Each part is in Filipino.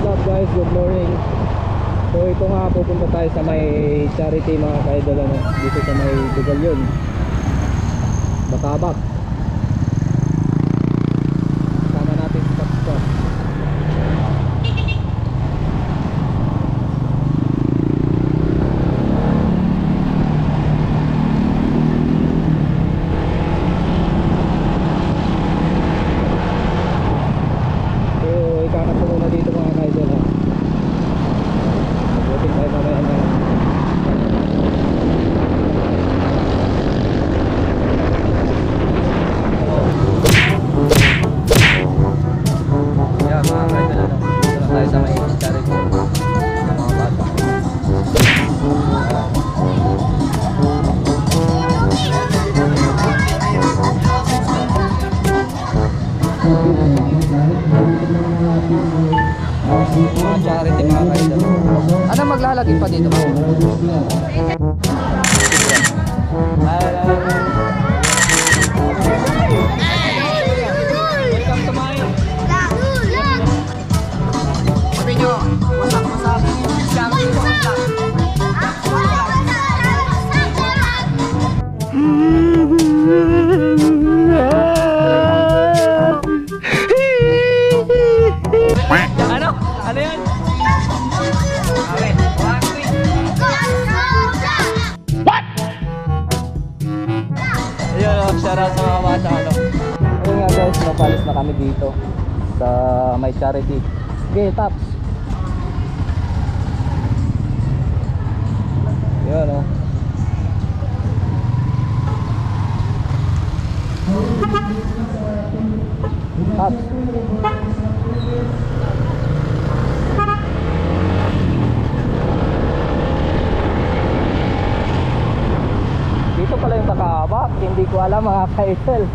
What's up guys, good morning. So ito nga, pupunta tayo sa may charity mga ka-idol, ano, dito sa may Dugalyon, Batabak. Sama natin sa Scott. Mga charity mga kaidol. Ano maglalagay pa dito? Welcome to my sabi nyo, wasak-wasak. Ano yan? What? Ayun o, shoutout sa mga bata, ano. Ayun nga guys, napalis na kami dito sa may charity. Okay, taps. Ayun o. Taps. Dito pala yung Takabak, hindi ko alam mga kaidol.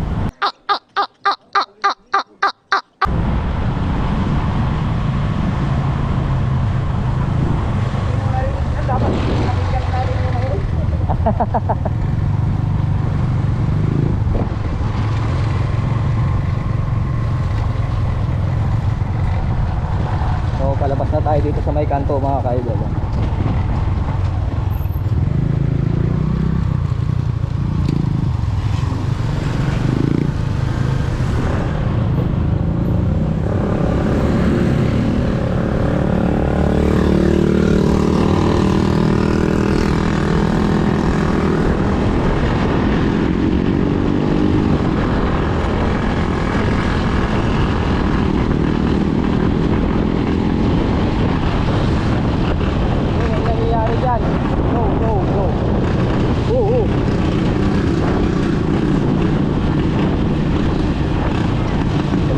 So palabas na tayo dito sa may kanto mga kaidol.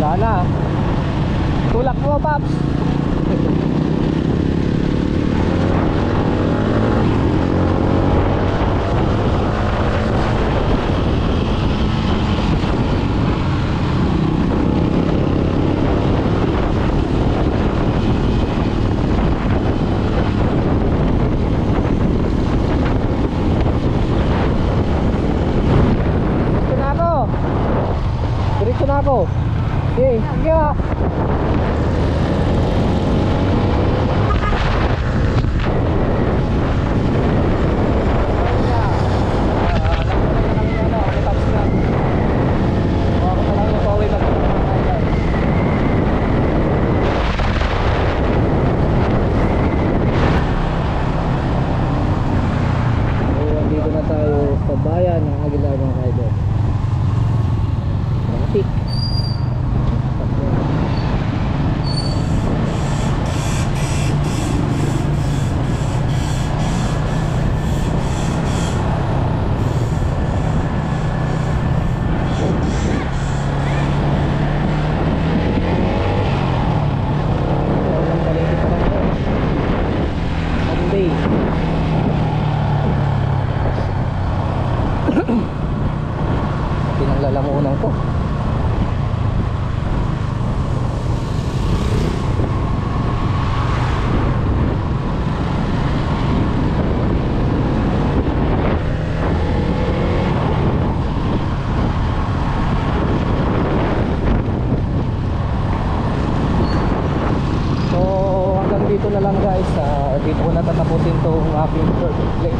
Wala na. Tulak mo, Paps. Diretso na ako. Okay, sige. dito na lang guys. Dito ko na tatapusin itong aking perfect play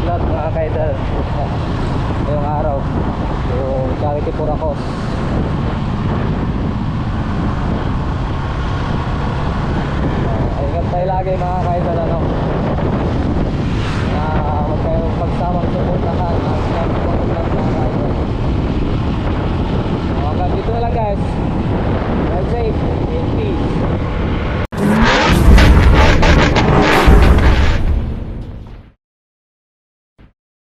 vlog mga kaidol ngayong araw. Yung charity for a cause. Ingat tayo lagi mga kaidol, ano, na huwag kayong pagsawang sumuntahan ang vlog mga kaidol. Hanggang dito na lang guys. Ride safe in peace.